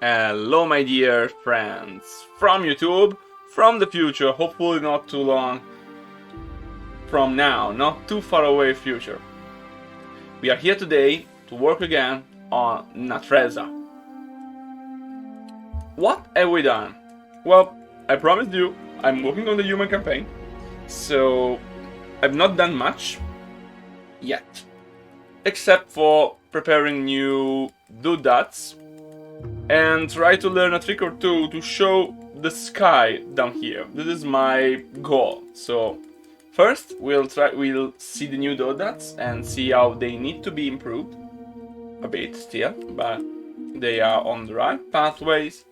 Hello my dear friends, from YouTube, from the future, hopefully not too long from now, not too far away future. We are here today to work again on Natreza. What have we done? Well, I promised you, I'm working on the human campaign, so I've not done much yet, except for preparing new doodads and try to learn a trick or two to show the sky down here. This is my goal. So first we'll see the new doodads and see how they need to be improved a bit still, but they are on the right pathways.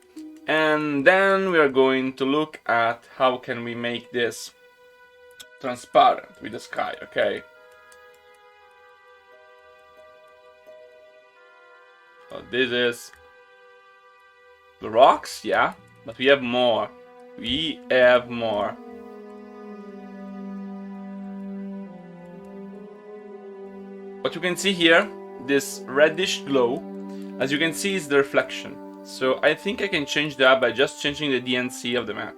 And then we are going to look at how can we make this transparent with the sky, okay? So this is the rocks, yeah, but we have more. We have more. What you can see here, this reddish glow, as you can see, is the reflection. So I think I can change that by just changing the DNC of the map.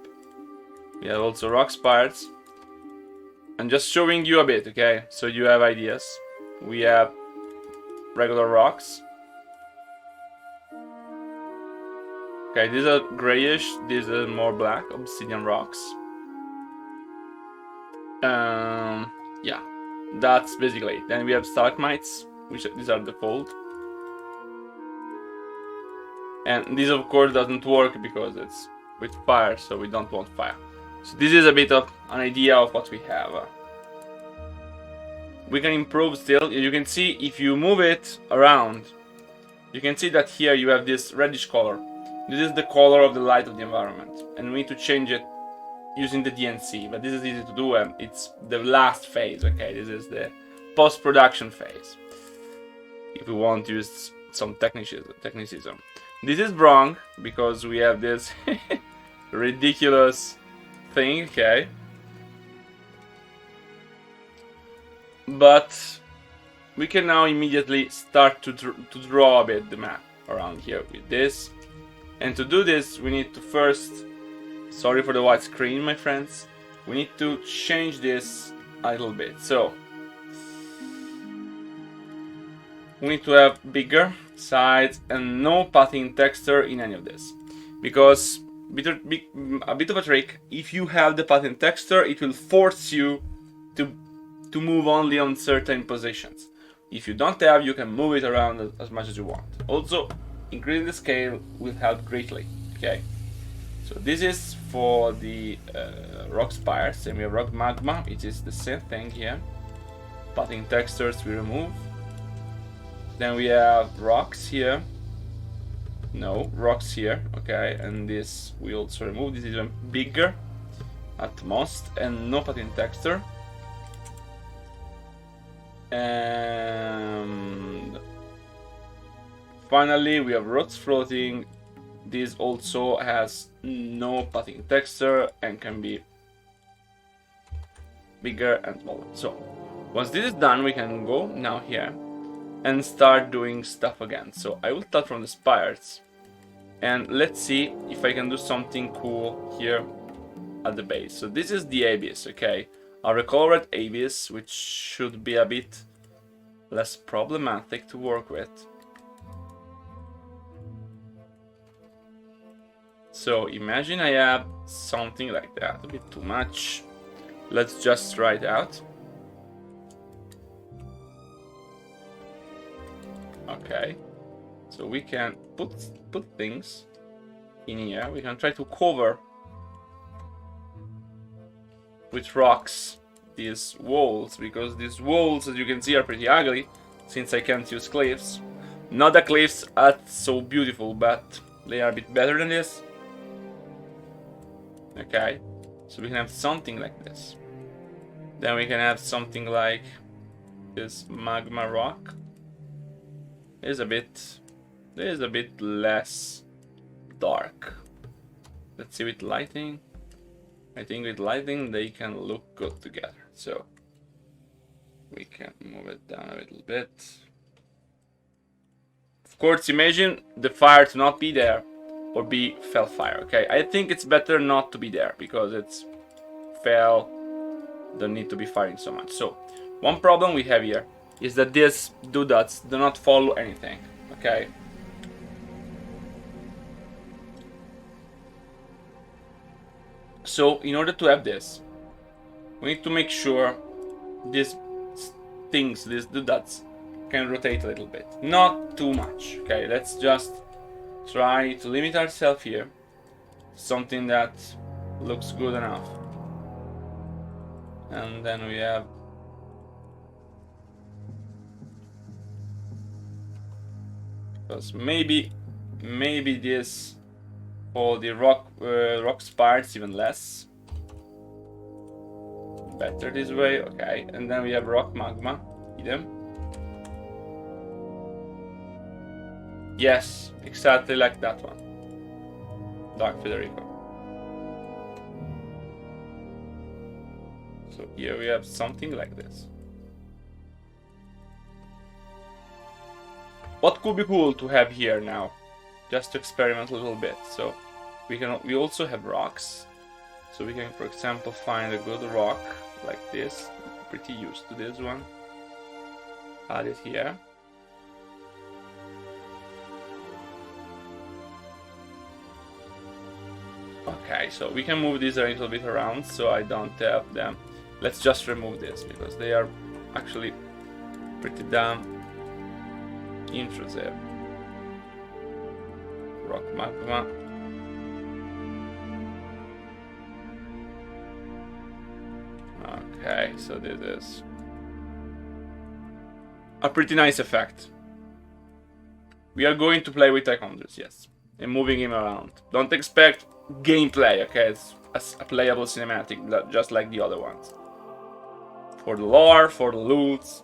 We have also rock spires. I'm just showing you a bit, okay? So you have ideas. We have regular rocks. Okay, these are grayish, these are more black, obsidian rocks. Yeah, that's basically it. Then we have stalagmites, which these are default. And this of course doesn't work because it's with fire, so we don't want fire. So this is a bit of an idea of what we have. We can improve still. You can see if you move it around, you can see that here you have this reddish color. This is the color of the light of the environment, and we need to change it using the DNC, but this is easy to do, and it's the last phase, okay? This is the post-production phase, if we want to use some technicism. This is wrong, because we have this ridiculous thing, okay? But we can now immediately start to draw a bit the map around here with this. And to do this, we need to first, sorry for the white screen, my friends, we need to change this a little bit. So, we need to have bigger sides and no pathing texture in any of this. Because, a bit of a trick, if you have the pathing texture, it will force you to move only on certain positions. If you don't have, you can move it around as much as you want. Also, increasing the scale will help greatly, okay? So this is for the rock spires, and we have rock magma, it is the same thing here. Pathing textures we remove. Then we have rocks here. No, rocks here, okay, and this we also remove. This is even bigger at most, and no pathing texture. And finally, we have rods floating. This also has no pathing texture and can be bigger and smaller. So, once this is done, we can go now here and start doing stuff again. So, I will start from the spires. And let's see if I can do something cool here at the base. So, this is the abyss, okay? A recolored abyss, which should be a bit less problematic to work with. So imagine I have something like that, a bit too much. Let's just try it out. Okay, so we can put things in here. We can try to cover with rocks these walls, because these walls, as you can see, are pretty ugly since I can't use cliffs. Not the cliffs are so beautiful, but they are a bit better than this. Okay, so we can have something like this. Then we can have something like this magma rock. It is a bit less dark. Let's see with lighting. I think with lighting they can look good together. So we can move it down a little bit. Of course, imagine the fire to not be there. or B, fell fire. Okay, I think it's better not to be there because it's fell, don't need to be firing so much. So one problem we have here is that these doodads do not follow anything. Okay, so in order to have this, we need to make sure these things, these doodads, can rotate a little bit, not too much. Okay, let's just try to limit ourselves here, something that looks good enough. And then we have because maybe this for the rock sparks even less. Better this way, okay. And then we have rock magma, idem. Yes, exactly like that one. Dark Federico. So here we have something like this. What could be cool to have here now, just to experiment a little bit. So we also have rocks. So we can, for example, find a good rock like this. I'm pretty used to this one. Add it here. Okay, so we can move these a little bit around so I don't have them. Let's just remove this because they are actually pretty damn intrusive. Rock magma. Okay, so this is a pretty nice effect. We are going to play with Tychondrius, yes, and moving him around. Don't expect gameplay, okay? It's a playable cinematic, just like the other ones. For the lore, for the loots.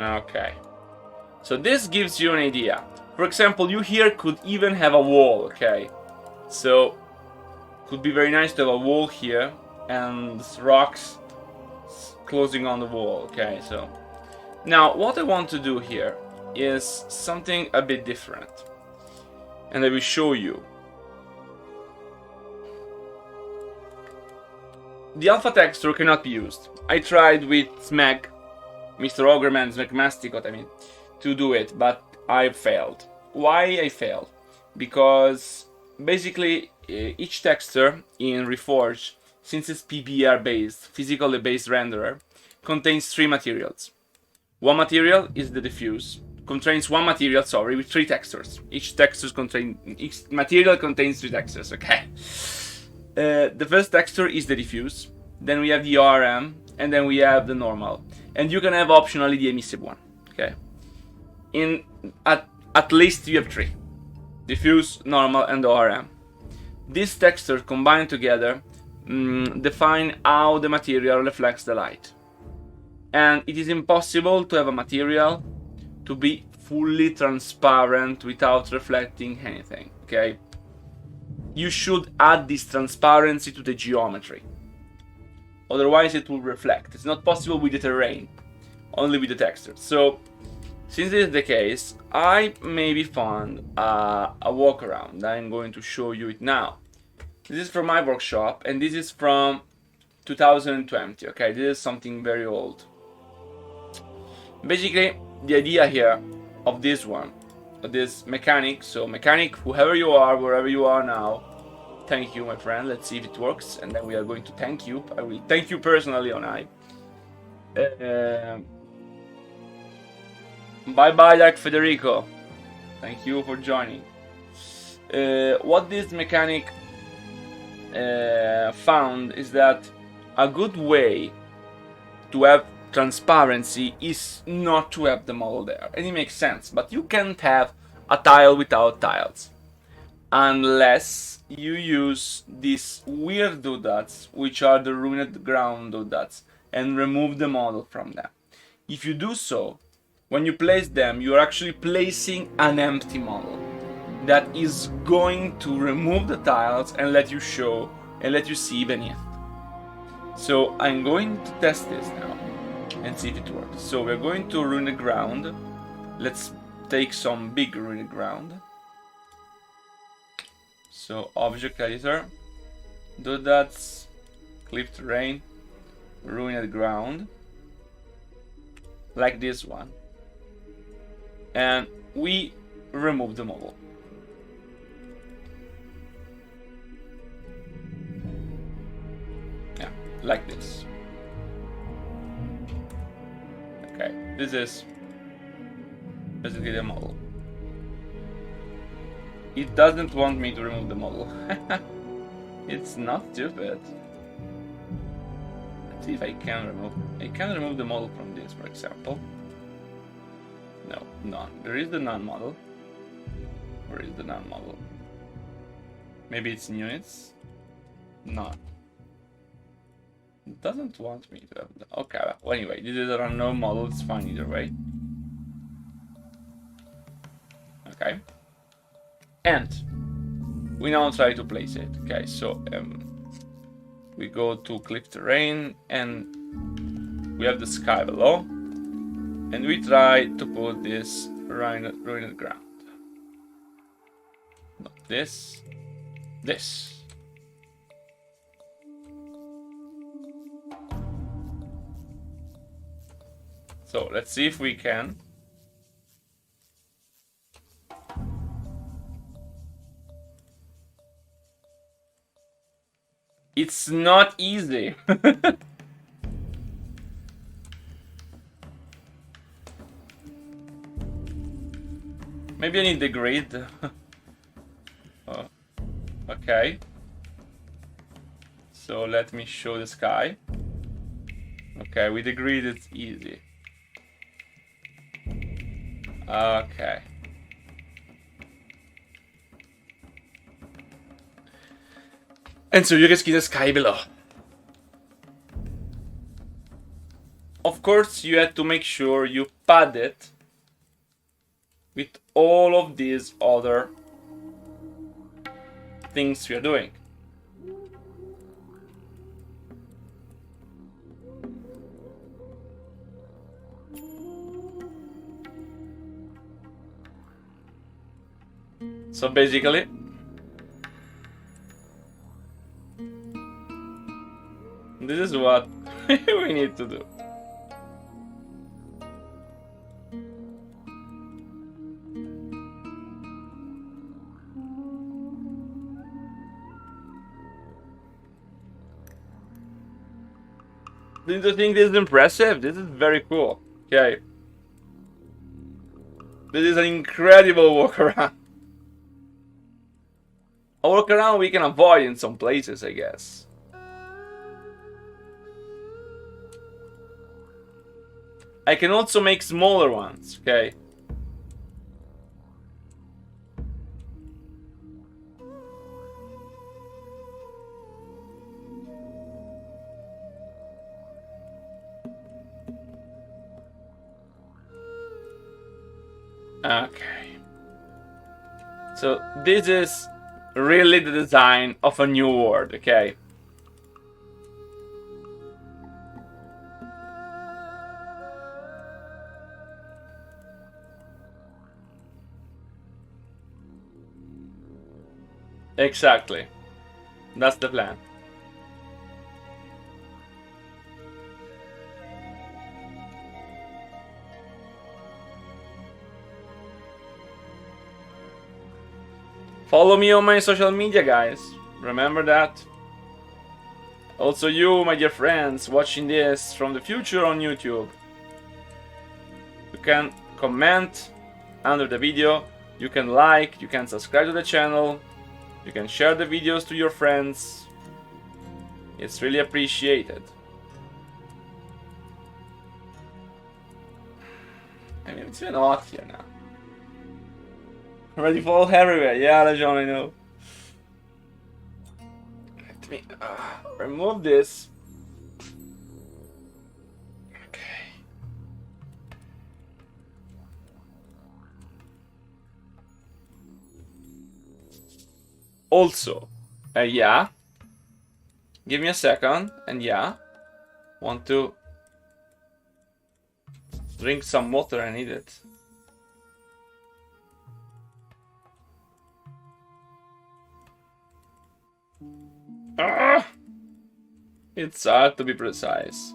Okay, so this gives you an idea. For example, you here could even have a wall, okay? So, could be very nice to have a wall here and rocks closing on the wall, okay? So, now what I want to do here is something a bit different. And I will show you. The alpha texture cannot be used. I tried with Smeg, Mr. Ogremans, McMasticot, I mean, to do it, but I failed. Why I failed? Because basically each texture in Reforged, since it's PBR based, physically based renderer, contains three materials. One material is the diffuse, contains one material, sorry, with three textures. Each material contains three textures, okay? The first texture is the diffuse, then we have the RM, and then we have the normal. And you can have optionally the emissive one, okay? At least you have three. Diffuse, normal, and the RM. These textures combined together define how the material reflects the light. And it is impossible to have a material to be fully transparent without reflecting anything, okay? You should add this transparency to the geometry. Otherwise it will reflect. It's not possible with the terrain, only with the texture. So, since this is the case, I maybe found a workaround. I'm going to show you it now. This is from my workshop, and this is from 2020, okay? This is something very old. Basically, the idea here of this one, of this mechanic, so mechanic, whoever you are, wherever you are now, thank you, my friend. Let's see if it works, and then we are going to thank you. I will thank you personally on I. Bye bye, Dark Federico. Thank you for joining. What this mechanic found is that a good way to have transparency is not to have the model there, and it makes sense. But you can't have a tile without tiles unless you use these weird doodads, which are the ruined ground doodads, and remove the model from them. If you do so, when you place them, you're actually placing an empty model. that is going to remove the tiles and let you show and let you see beneath. So I'm going to test this now and see if it works. So we're going to ruin the ground. Let's take some big ruined ground. So object editor, do that, clip terrain, ruined ground, like this one, and we remove the model. Yeah, like this. Okay, this is basically the model. It doesn't want me to remove the model. It's not stupid. Let's see if I can remove. I can remove the model from this, for example. No, none. There is the none model. Where is the none model? Maybe it's in units. None. It doesn't want me to have the. Okay. Well, anyway, this is a random model. It's fine either way. Okay. And we now try to place it. Okay, so we go to clip terrain and we have the sky below, and we try to put this ruined ground. Not this. This. So let's see if we can. It's not easy. Maybe I need the grid. Oh, okay. So let me show the sky. Okay, with the grid it's easy. Okay. And so you can see the sky below. Of course, you have to make sure you pad it with all of these other things we are doing. So basically, this is what we need to do. Don't you think this is impressive? This is very cool. Okay. This is an incredible walk around. A walk around we can avoid in some places, I guess. I can also make smaller ones, okay? Okay. So this is really the design of a new world, okay? Exactly. That's the plan. Follow me on my social media, guys. Remember that. Also you, my dear friends, watching this from the future on YouTube. You can comment under the video. You can like, you can subscribe to the channel. You can share the videos to your friends. It's really appreciated. I mean, it's been hot here now. Ready fall everywhere. Yeah, Legion, I know. Let me remove this. Okay. Also, yeah. Give me a second, and yeah. Want to drink some water, I need it. Ah! It's hard to be precise.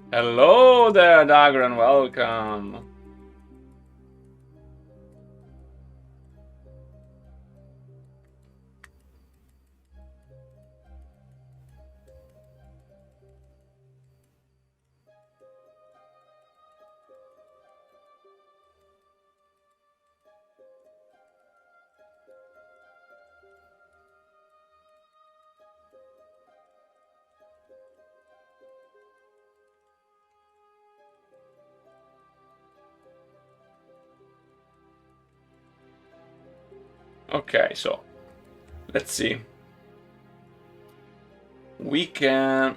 Hello there, Dagran, welcome. Okay, so let's see. We can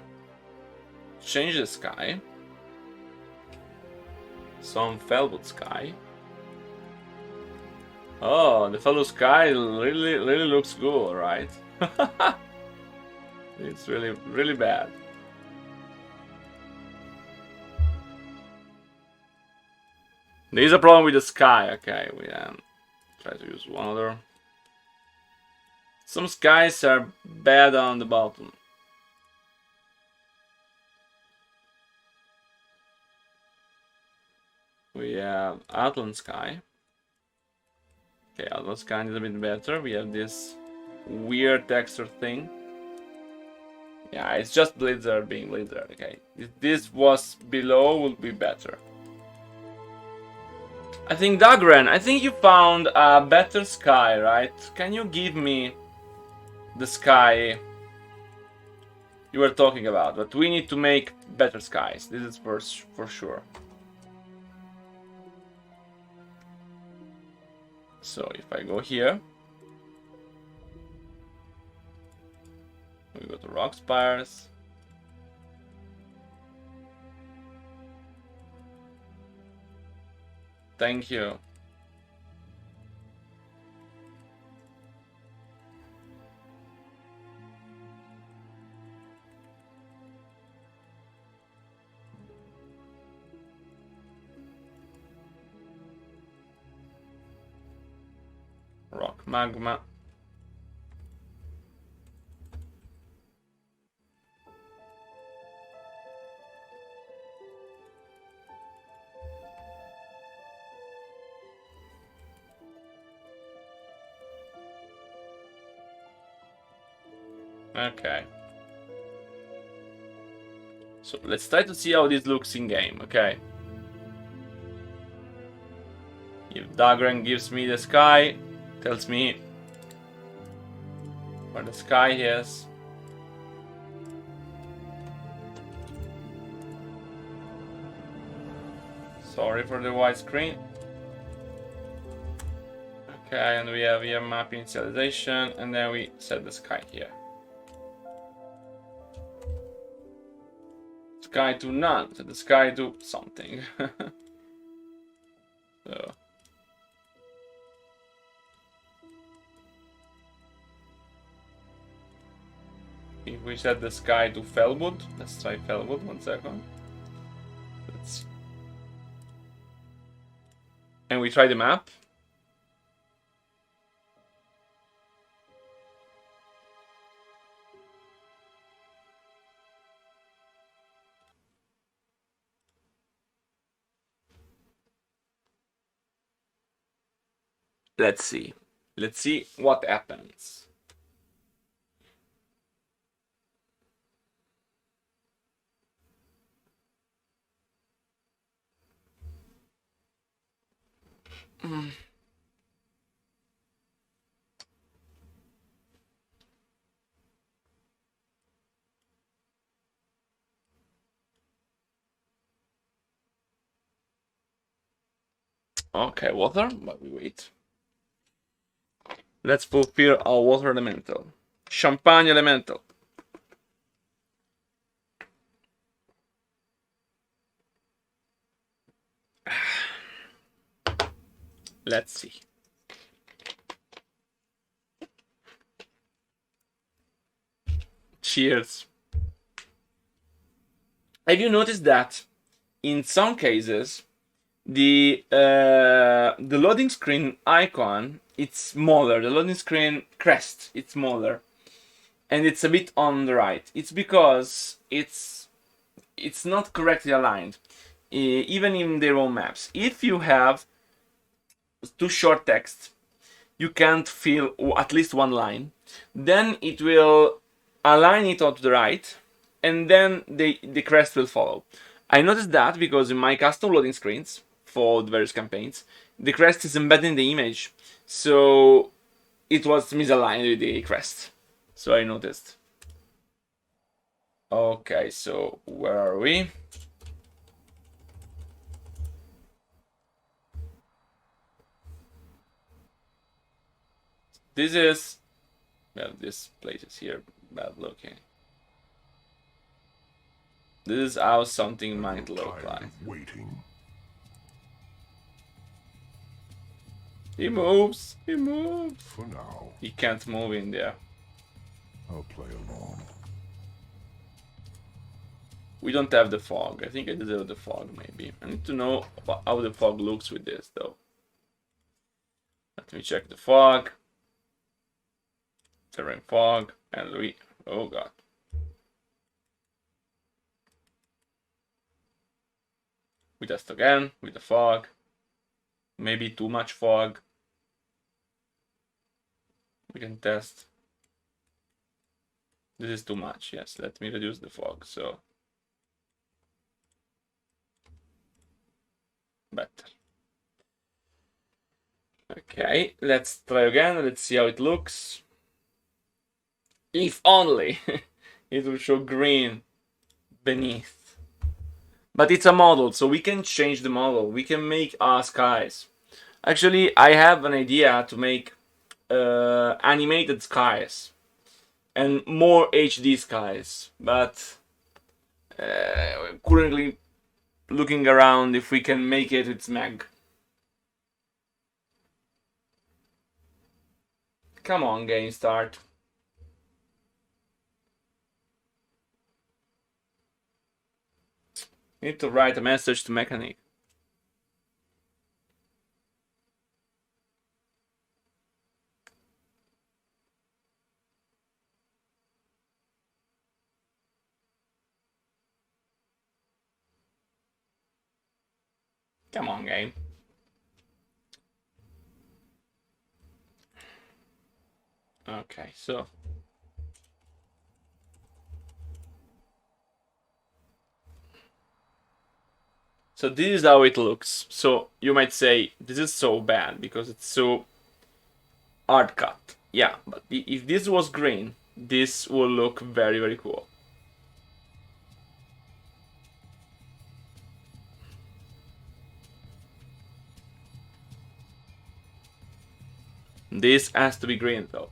change the sky. Some Felwood sky. Oh, the Felwood sky really looks good, right? It's really bad. There's a problem with the sky. Okay, we try to use one other. Some skies are bad on the bottom. We have Outland Sky. Okay, Outland Sky is a bit better. We have this weird texture thing. Yeah, it's just Blizzard being Blizzard. Okay, if this was below, would be better. I think Dagran, I think you found a better sky, right? Can you give me the sky you were talking about? But we need to make better skies. This is for sure. So if I go here, we go to Rock Spires. Thank you. Rock magma. Okay. So let's try to see how this looks in game, okay? If Dagran gives me the sky, tells me where the sky is. Sorry for the white screen. Okay, and we have here map initialization, and then we set the sky here. Sky to none, set the sky to something. So. If we set the sky to Felwood, let's try Felwood, 1 second. Let's... And we try the map. Let's see. Let's see what happens. Okay, water, but we wait. Let's fulfill our water elemental. Champagne elemental. Let's see. Cheers. Have you noticed that in some cases the loading screen icon it's smaller, the loading screen crest it's smaller, and it's a bit on the right? It's because it's not correctly aligned, even in their own maps. If you have too short text, you can't fill at least one line, then it will align it onto the right, and then the crest will follow. I noticed that because in my custom loading screens for the various campaigns, the crest is embedded in the image, so it was misaligned with the crest. So I noticed. Okay, so where are we? This is, well, this place is here bad looking. This is how something might look like. Waiting. He moves. He moves. For now, He can't move in there. I'll play along. We don't have the fog. I think I deserve the fog, maybe. I need to know how the fog looks with this, though. Let me check the fog. Terrain fog. And we... Oh, God. We test again with the fog. Maybe too much fog. We can test. This is too much. Yes, let me reduce the fog. So... better. Okay, let's try again. Let's see how it looks. If only it will show green beneath. But it's a model, so we can change the model. We can make our skies. Actually, I have an idea to make animated skies and more HD skies, but currently looking around if we can make it with Meg. Come on, game start. Need to write a message to Mechanic. Come on, game. Okay, so this is how it looks. So you might say this is so bad because it's so hard cut. Yeah, but if this was green, this will look very, very cool. This has to be green though.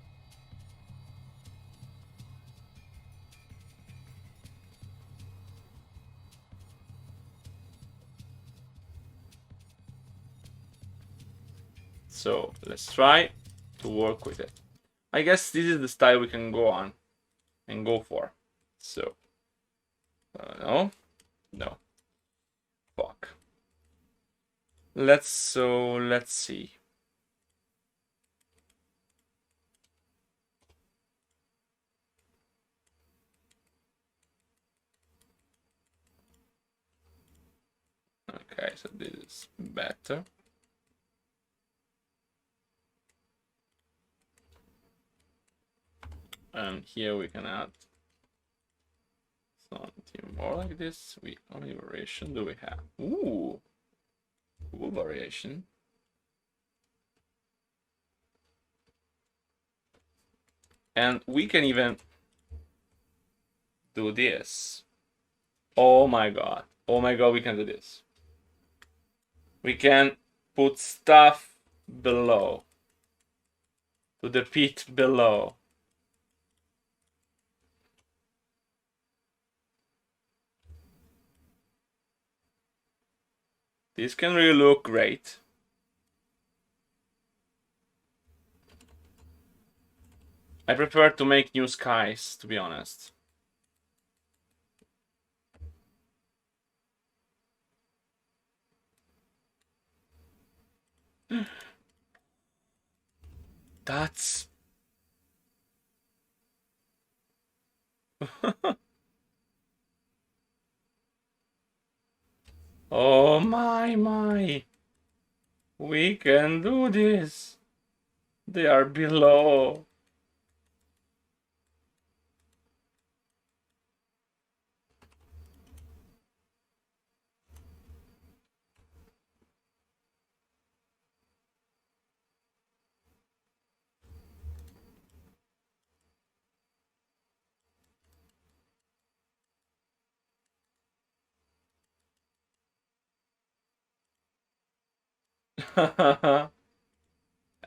So let's try to work with it. I guess this is the style we can go on and go for. So, no, fuck. Let's see. Okay, so this is better. And here we can add something more like this. How many variation do we have? Ooh, cool variation. And we can even do this. Oh my god, we can do this. We can put stuff below. To the pit below. This can really look great. I prefer to make new skies, to be honest. That's... Oh my. We can do this. They are below.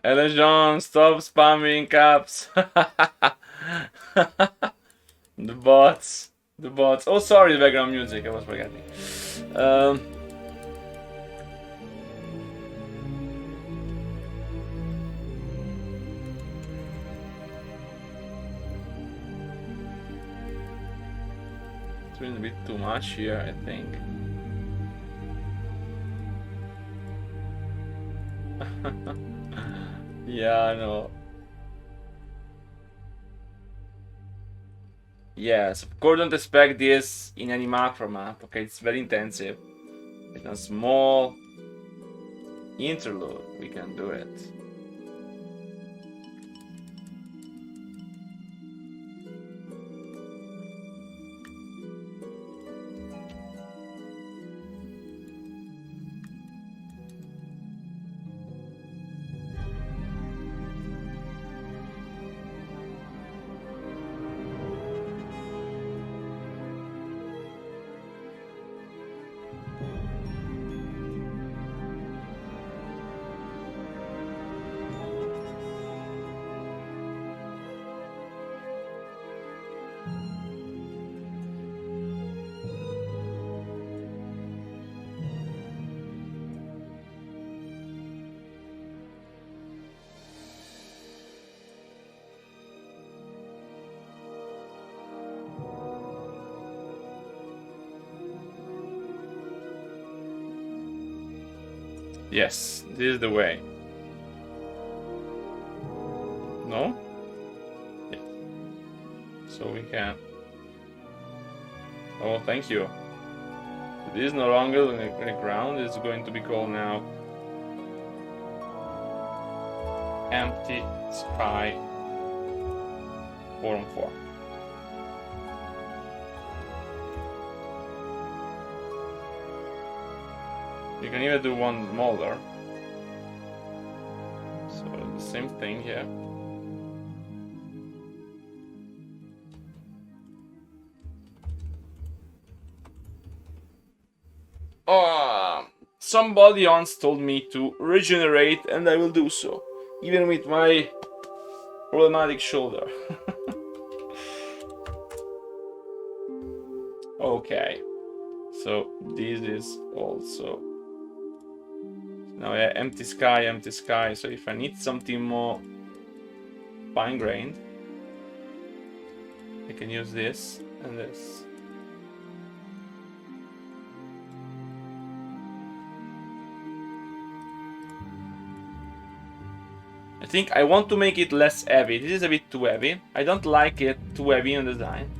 Elejon, stop spamming caps. The bots. The bots. Oh, sorry, the background music. I was forgetting. It's been a bit too much here, I think. Yeah, I know. Yes, of course, don't expect this in any macro map. Okay, it's very intensive. In a small interlude, we can do it. Yes, this is the way. No? Yeah. So we can... Oh, thank you. This is no longer the ground, it's going to be called now Empty Sky 4-on-4. You can even do one smaller. So the same thing here. Oh, somebody once told me to regenerate, and I will do so, even with my problematic shoulder. Okay, so this is also now empty sky. So if I need something more fine-grained, I can use this and this. I think I want to make it less heavy. This is a bit too heavy. I don't like it too heavy in design.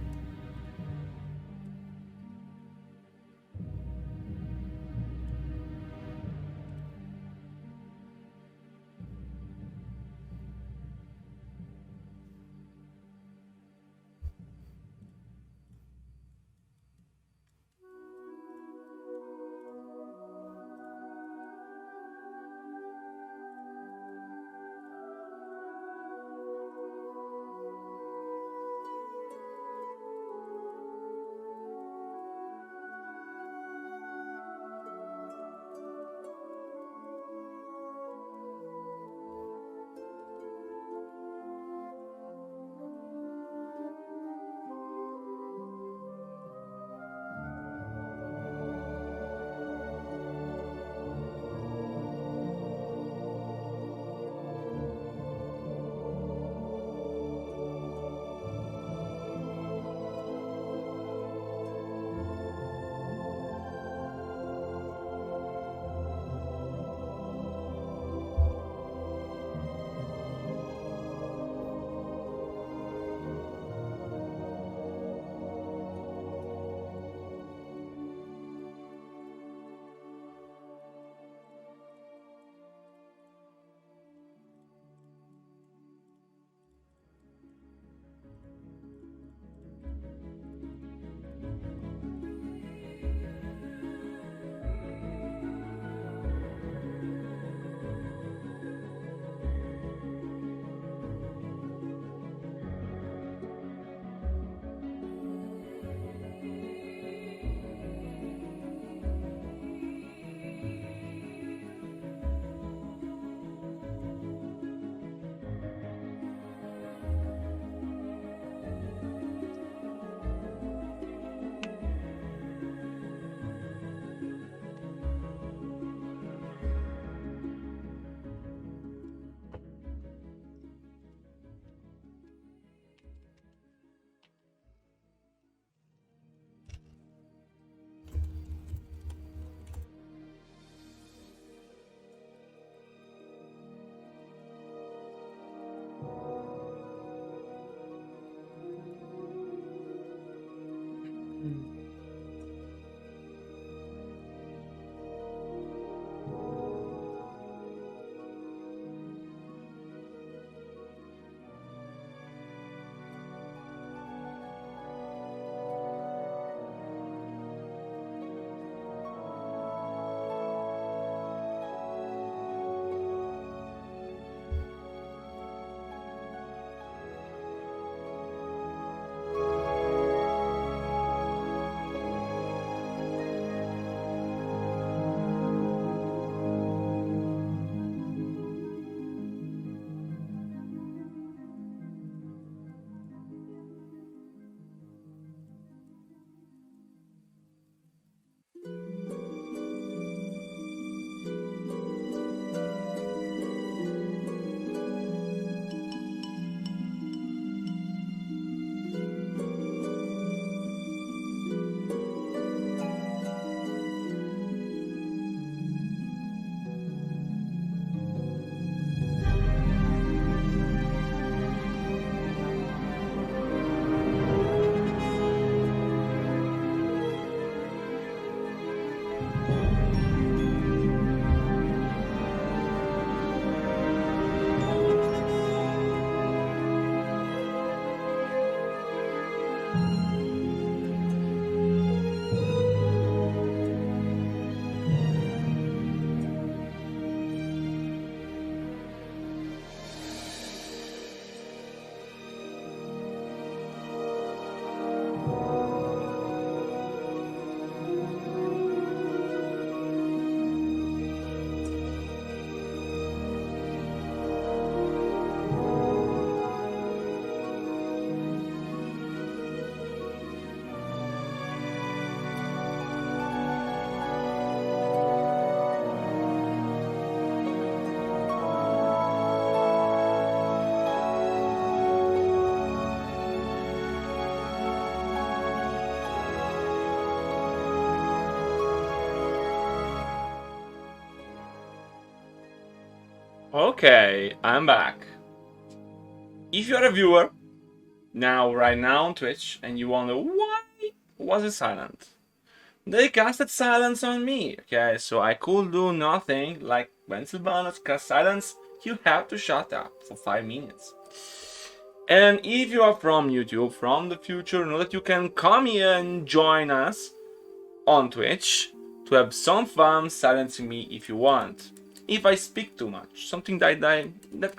Okay, I'm back. If you're a viewer right now on Twitch and you wonder why was it silent, they casted silence on me. Okay, so I could do nothing. Like when Sylvanas cast silence, you have to shut up for 5 minutes. And if you are from YouTube, from the future, know that you can come here and join us on Twitch to have some fun silencing me if you want. If I speak too much, something that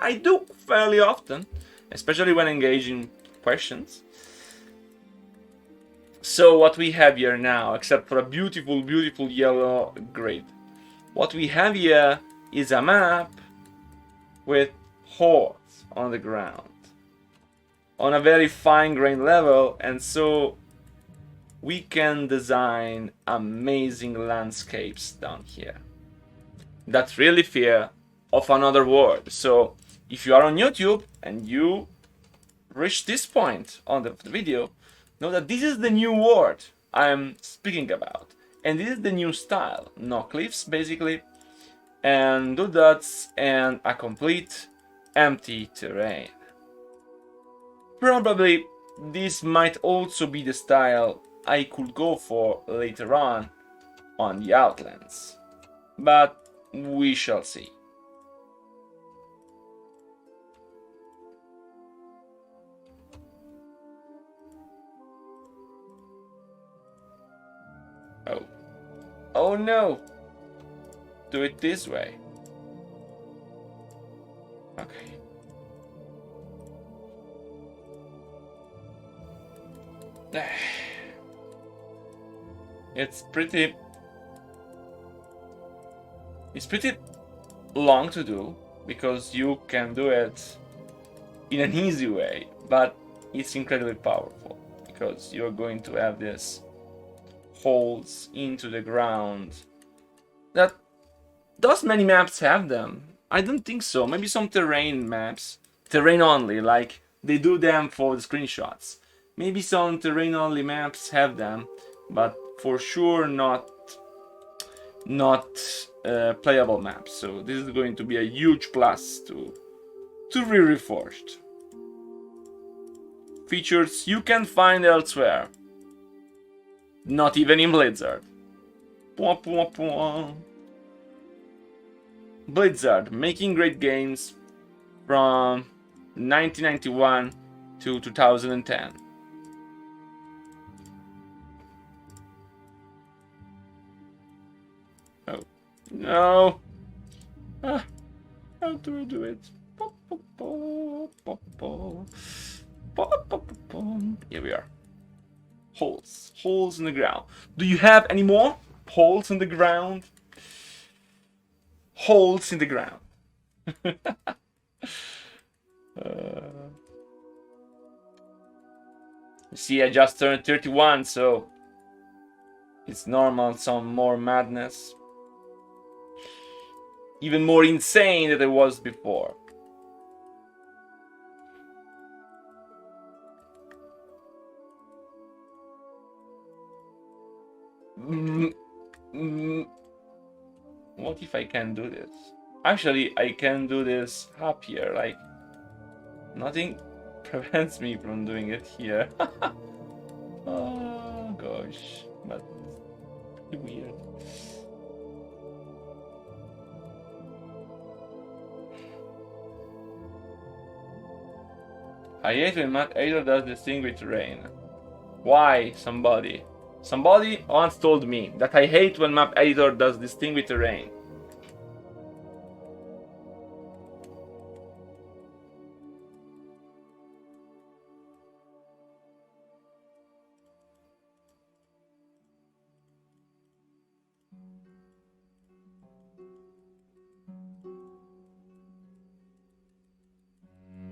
I do fairly often, especially when engaging questions. So what we have here now, except for a beautiful, beautiful yellow grid, what we have here is a map with holes on the ground, on a very fine-grained level, and so we can design amazing landscapes down here that really feel of another world. So if you are on YouTube and you reach this point on the video, know that this is the new world I'm speaking about, and this is the new style. No cliffs basically, and do dots and a complete empty terrain. Probably this might also be the style I could go for later on the Outlands, but we shall see. Oh no! Do it this way. Okay. It's pretty long to do because you can do it in an easy way, but it's incredibly powerful because you're going to have this holes into the ground that does many maps have them? I don't think so. Maybe some terrain maps, terrain only, like they do them for the screenshots. Maybe some terrain only maps have them, but for sure not playable maps. So this is going to be a huge plus to Re-Reforged. Features you can find elsewhere. Not even in Blizzard. Blizzard, making great games from 1991 to 2010. Oh, no. How do I do it? Here we are. Holes in the ground. Do you have any more holes in the ground? Holes in the ground. You see, I just turned 31, so it's normal, some more madness. Even more insane than it was before. What if I can do this? Actually, I can do this up here, like nothing prevents me from doing it here. Oh gosh, but pretty weird. I hate when map editor does this thing with terrain. Why? Somebody once told me that I hate when map editor does this thing with terrain.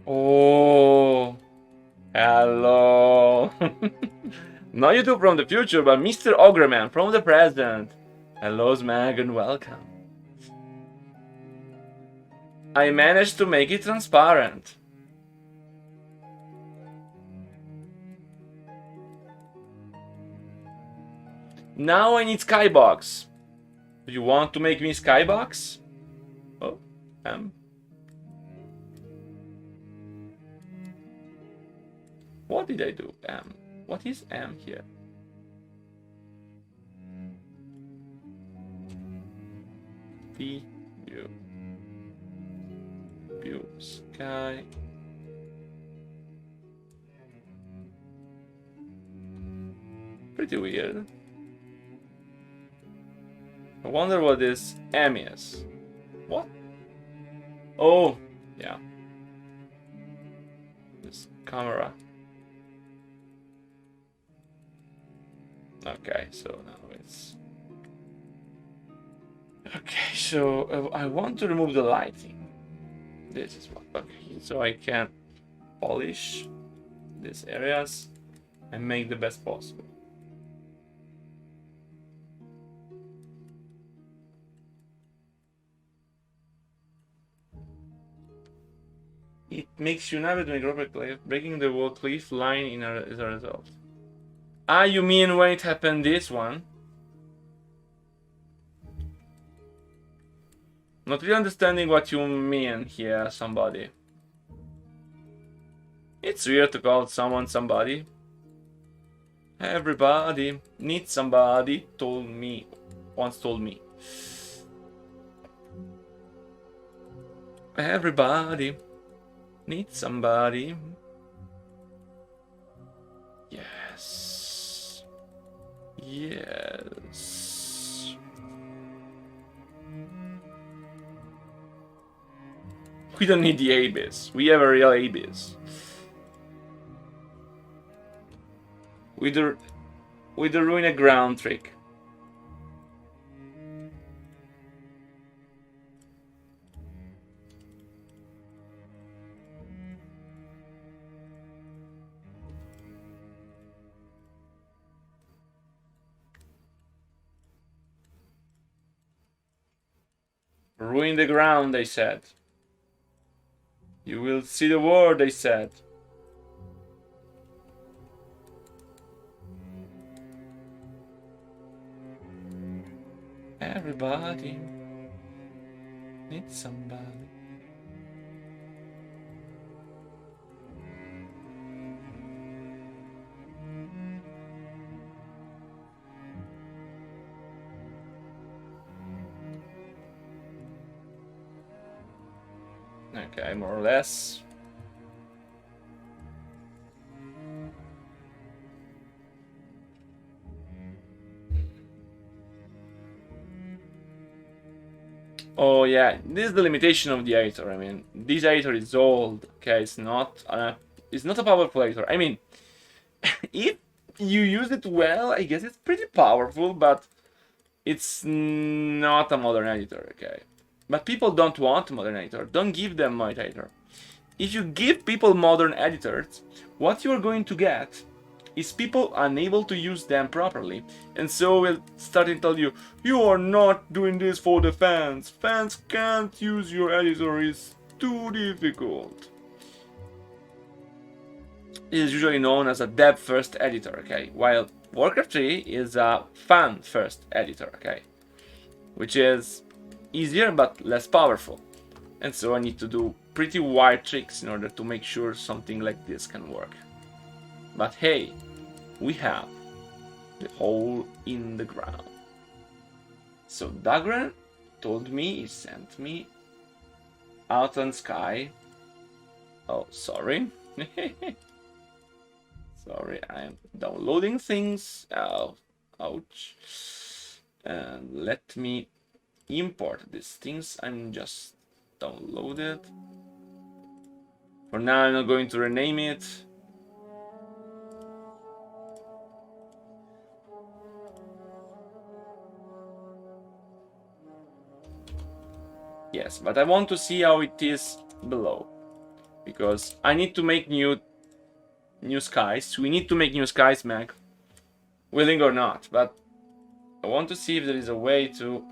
Oh, hello. Not YouTube from the future, but Mr. Ogreman from the present. Hello, Smag, and welcome. I managed to make it transparent. Now I need Skybox. Do you want to make me Skybox? Oh, What did I do? M. What is M here? P. View. View. Sky. Pretty weird. I wonder what this M is. What? Oh, yeah. This camera. Okay, so now it's... Okay, so I want to remove the lighting. This is what... Okay, so I can polish these areas and make the best possible. It makes you navigate to make rubber cliff, breaking the wall cliff line as a result. Ah, you mean when it happened this one? Not really understanding what you mean here, somebody. It's weird to call someone somebody. Everybody needs somebody, once told me. Everybody needs somebody. Yes. Yes. We don't need the abyss. We have a real abyss. With the ruin a ground trick. Ruin the ground, they said. You will see the world, they said. Everybody needs somebody. Okay, more or less. Oh yeah, this is the limitation of the editor. I mean, this editor is old. Okay, it's not a powerful editor. I mean, if you use it well, I guess it's pretty powerful, but it's not a modern editor. Okay, but people don't want modern editor. Don't give them modern editor. If you give people modern editors, what you are going to get is people unable to use them properly, and so will start to tell you, you are not doing this for the fans. Fans can't use your editor, it's too difficult. It is usually known as a dev-first editor, okay, while Warcraft 3 is a fan-first editor, okay, which is easier but less powerful, and so I need to do pretty wide tricks in order to make sure something like this can work. But hey, we have the hole in the ground. So Dagran told me, he sent me out on Sky. Oh, sorry. Sorry, I'm downloading things. Oh, ouch. And let me import these things. I'm just downloaded. For now, I'm not going to rename it. Yes, but I want to see how it is below, because I need to make new skies. We need to make new skies, Mac, willing or not. But I want to see if there is a way to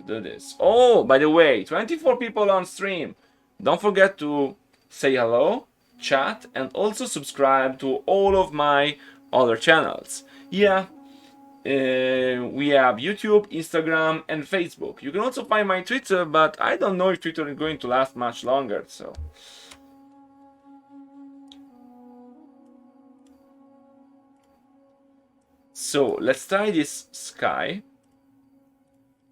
do this. Oh, by the way, 24 people on stream. Don't forget to say hello, chat, and also subscribe to all of my other channels. Yeah. We have YouTube, Instagram, and Facebook. You can also find my Twitter, but I don't know if Twitter is going to last much longer, so So let's try this sky.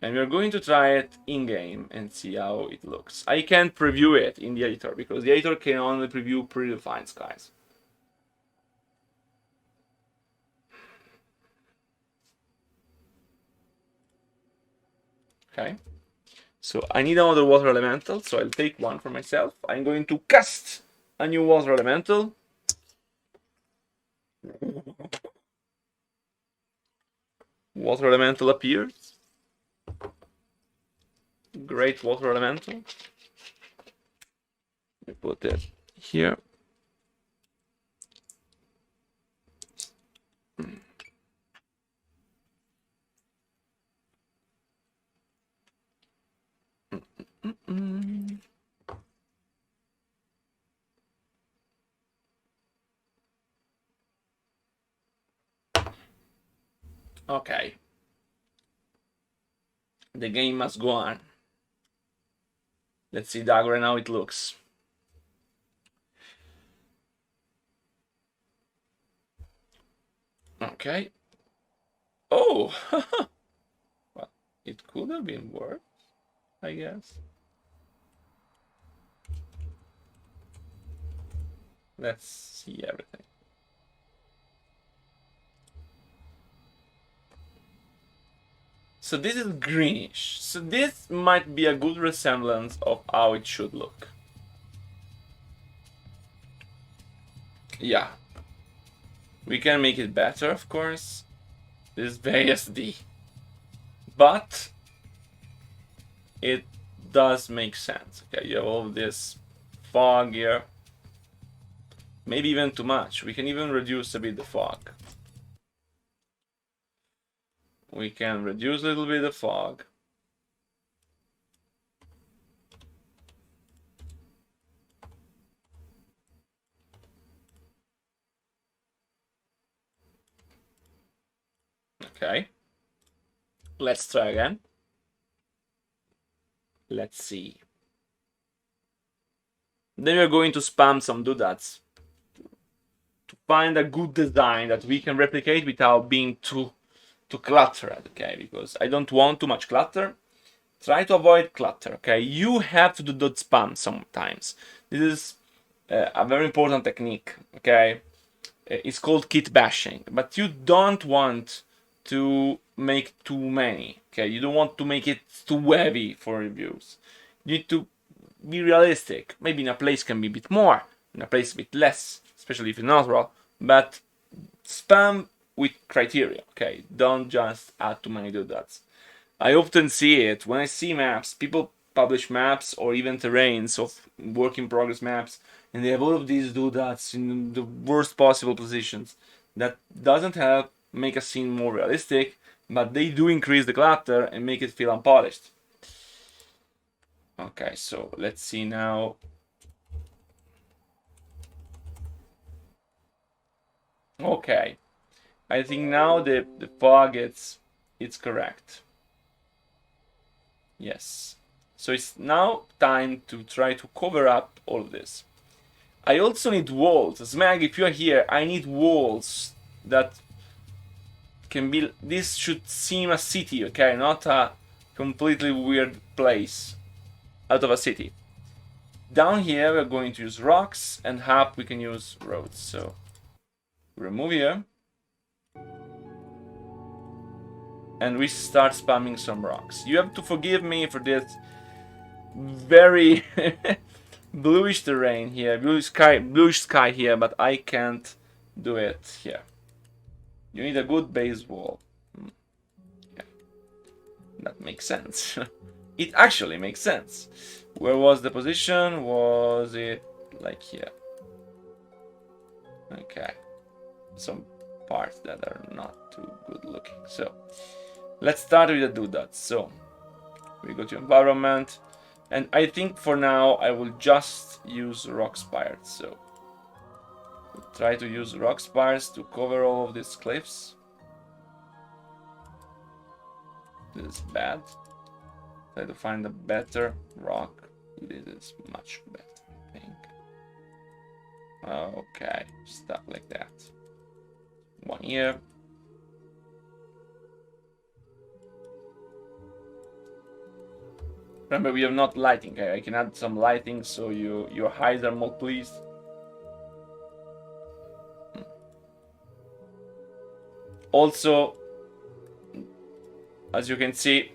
And we're going to try it in-game and see how it looks. I can't preview it in the editor because the editor can only preview predefined skies. Okay. So I need another water elemental, so I'll take one for myself. I'm going to cast a new water elemental. Water elemental appears. Great water elemental. We put it here. Okay. The game must go on. Let's see Dagger and how it looks. Okay. Oh! Well, it could have been worse, I guess. Let's see everything. So this is greenish. So this might be a good resemblance of how it should look. Yeah. We can make it better, of course. This is very SD. But it does make sense. Okay, you have all this fog here. Maybe even too much. We can even reduce a bit the fog. We can reduce a little bit the fog. Okay. Let's try again. Let's see. Then we're going to spam some doodads to find a good design that we can replicate without being too cluttered, okay? Because I don't want too much clutter. Try to avoid clutter, okay? You have to do dot spam sometimes. This is a very important technique, okay? It's called kit bashing, but you don't want to make too many, okay? You don't want to make it too heavy for reviews. You need to be realistic. Maybe in a place can be a bit more, in a place a bit less, especially if it's natural, but spam with criteria, okay? Don't just add too many doodads. I often see it when I see maps. People publish maps or even terrains of work in progress maps, and they have all of these doodads in the worst possible positions. That doesn't help make a scene more realistic, but they do increase the clutter and make it feel unpolished. Okay, so let's see now. Okay, I think now the fog it's correct. Yes. So it's now time to try to cover up all of this. I also need walls. Smag, if you're here, I need walls that can be... This should seem a city, okay? Not a completely weird place out of a city. Down here, we're going to use rocks, and up we can use roads. So, remove here. And we start spamming some rocks. You have to forgive me for this very bluish terrain here, bluish sky here, but I can't do it here. You need a good base wall. Yeah. That makes sense. It actually makes sense. Where was the position? Was it like here? Okay. Some parts that are not too good looking. So let's start with the doodads. So we go to environment, and I think for now I will just use rock spires. So we'll try to use rock spires to cover all of these cliffs. This is bad. Try to find a better rock. This is much better, I think. Okay, stuff like that. One here. Remember, we have not lighting. Okay? I can add some lighting so your eyes are more pleased. Also, as you can see,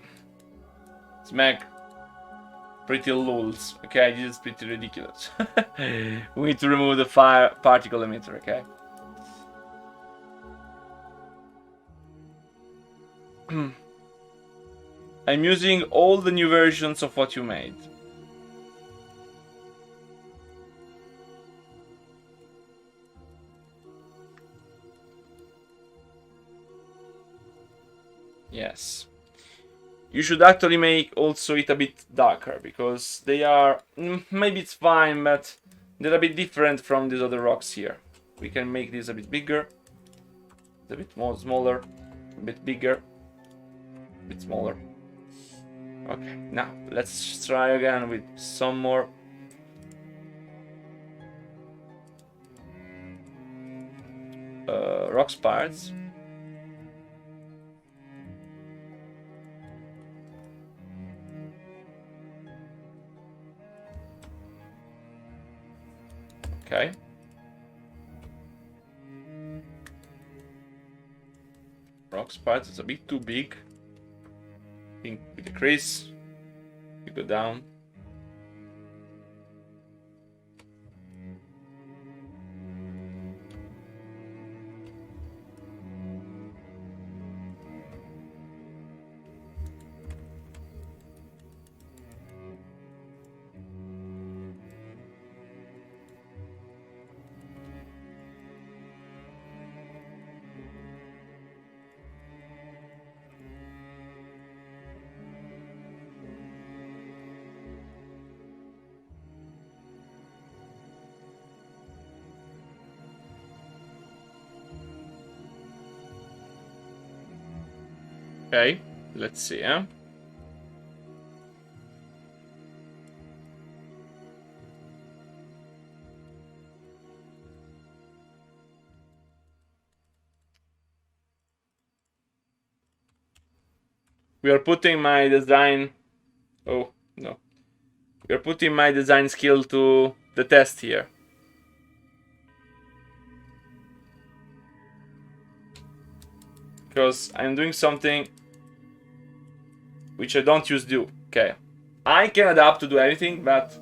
it's Meg. Pretty lulz. Okay, this is pretty ridiculous. We need to remove the fire particle emitter. Okay. I'm using all the new versions of what you made. Yes. You should actually make also it a bit darker, because they are... maybe it's fine, but they're a bit different from these other rocks here. We can make this a bit bigger. A bit more smaller. A bit bigger. A bit smaller. Okay, now let's try again with some more. Rock spires. Okay. Rock spires is a bit too big. I think with the crease, you go down. Okay, let's see, huh? We are putting my design... Oh, no. We are putting my design skill to the test here. Because I'm doing something which I don't usually do. Okay. I can adapt to do anything, but...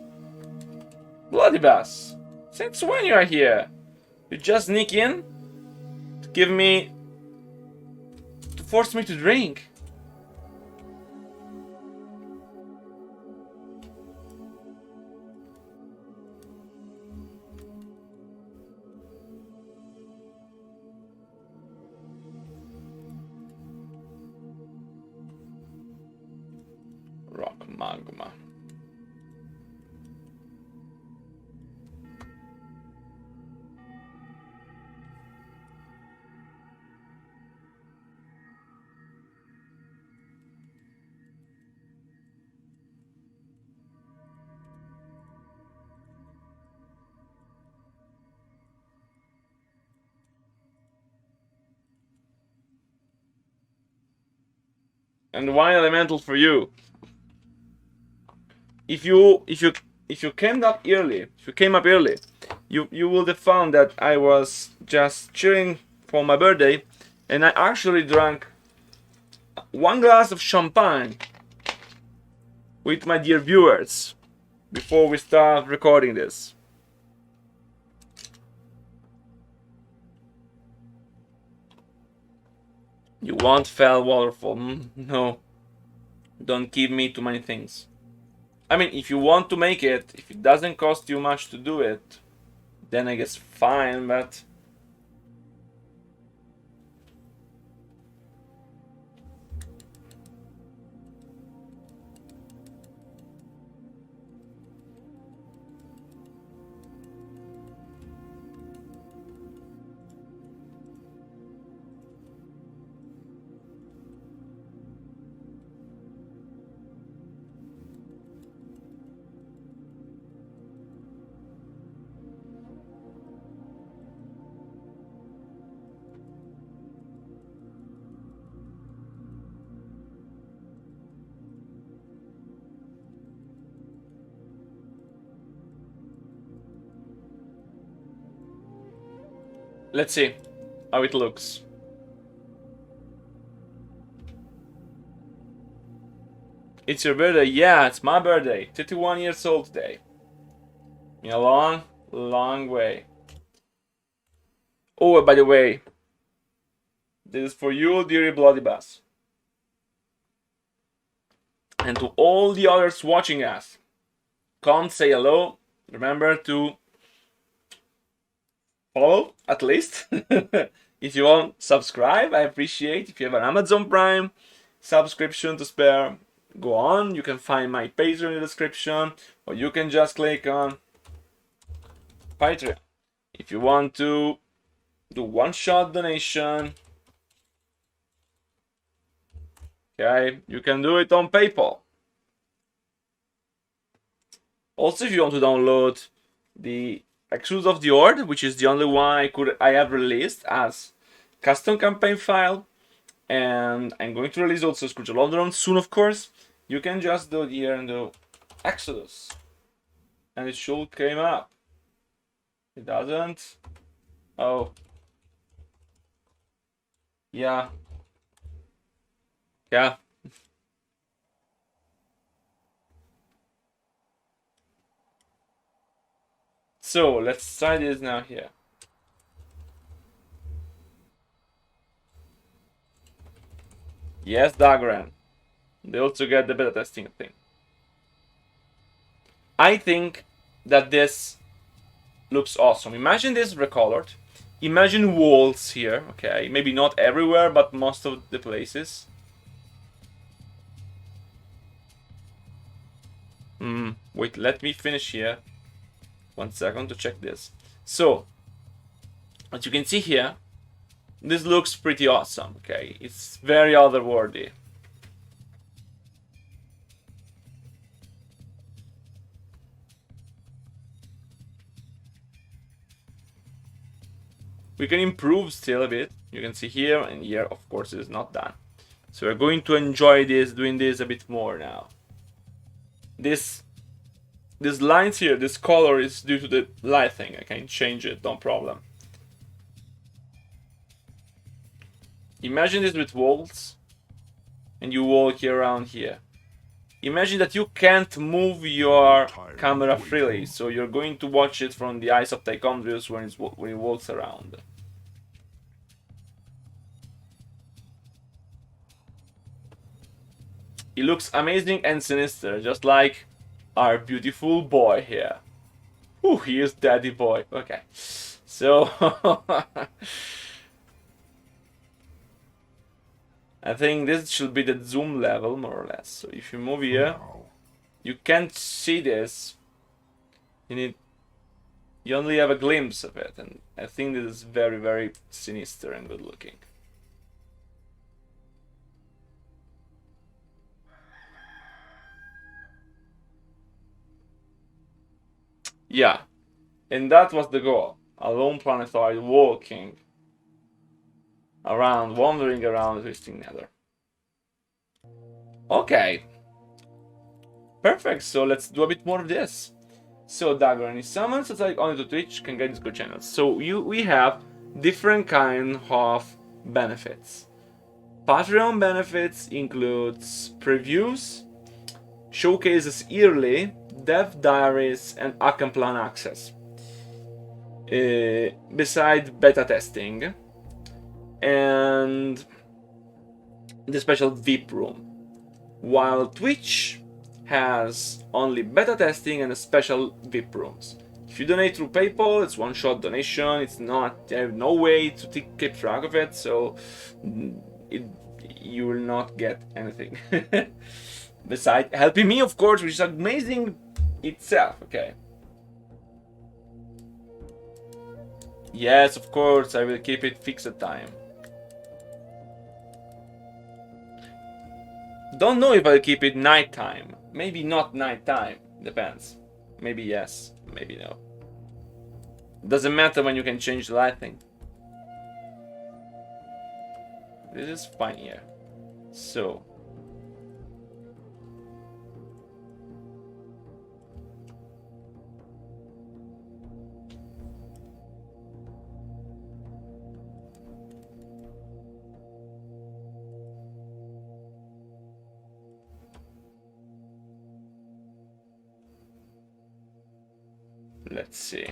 Bloody bass. Since when you are here? You just sneak in? To give me... To force me to drink? Rock magma. And one elemental for you. If you came up early, you would have found that I was just chilling for my birthday, and I actually drank 1 glass of champagne with my dear viewers before we start recording this. You want fell waterfall? No. Don't give me too many things. I mean, if you want to make it, if it doesn't cost you much to do it, then I guess fine, but... Let's see how it looks. It's your birthday? Yeah, it's my birthday. 31 years old today. In a long, long way. Oh, by the way, this is for you, dearie Bloody Bass. And to all the others watching us, come say hello. Remember to follow, at least. If you want, subscribe. I appreciate. If you have an Amazon Prime subscription to spare, go on. You can find my Patreon in the description, or you can just click on Patreon. If you want to do one-shot donation, okay, you can do it on PayPal. Also, if you want to download the Exodus of the Horde, which is the only one I have released as custom campaign file, and I'm going to release also Scourge of London soon, of course, you can just do it here and do Exodus, and it should came up. It doesn't. Oh, yeah. So let's try this now here. Yes, Dagran. They also get the beta testing thing. I think that this looks awesome. Imagine this recolored. Imagine walls here, okay? Maybe not everywhere, but most of the places. Wait, let me finish here. 1 second to check this. So, as you can see here, this looks pretty awesome, okay? It's very otherworldly. We can improve still a bit. You can see here and here, of course, it is not done. So we're going to enjoy this, doing this a bit more now. These lines here, this color is due to the lighting. I can change it, no problem. Imagine this with walls, and you walk around here. Imagine that you can't move your camera freely, so you're going to watch it from the eyes of Tichondrius when it walks around. It looks amazing and sinister, just like our beautiful boy here. Ooh, he is daddy boy. Okay, so I think this should be the zoom level, more or less. So if you move here, you can't see this. You only have a glimpse of it, and I think this is very, very sinister and good looking. Yeah, and that was the goal. A lone planetoid walking around, wandering around the twisting nether. Okay. Perfect, so let's do a bit more of this. So Dagger and his summons attack only to Twitch can get Discord channels. So we have different kind of benefits. Patreon benefits includes previews, showcases yearly, dev diaries, and Akan plan access. Besides beta testing and the special VIP room. While Twitch has only beta testing and special VIP rooms. If you donate through PayPal, it's one-shot donation. It's not, I have no way to keep track of it, so you will not get anything. Besides helping me, of course, which is amazing itself. Okay. Yes, of course, I will keep it fixed time. Don't know if I'll keep it nighttime. Maybe not nighttime. Depends. Maybe yes, maybe no. Doesn't matter when you can change the lighting. This is fine here. So. Let's see.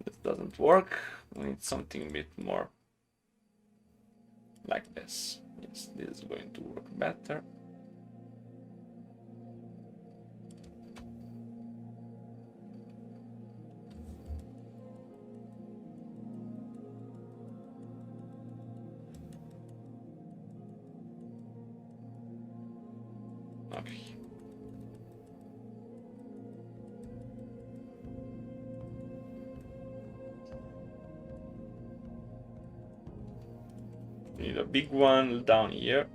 This doesn't work. We need something a bit more like this. Yes, this is going to work better. Okay. Need a big one down here.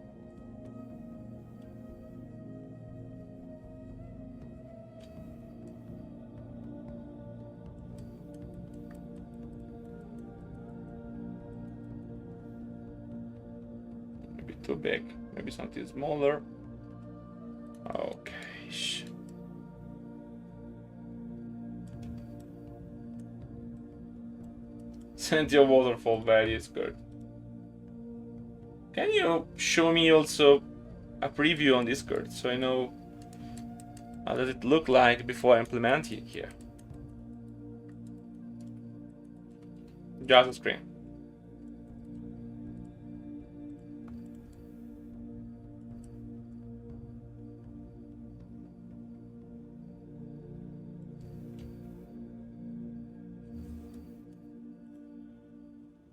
Maybe too big. Maybe something smaller. Okay. Send your waterfall value is good. Can you show me also a preview on Discord so I know how does it look like before I implement it here? Just a screen.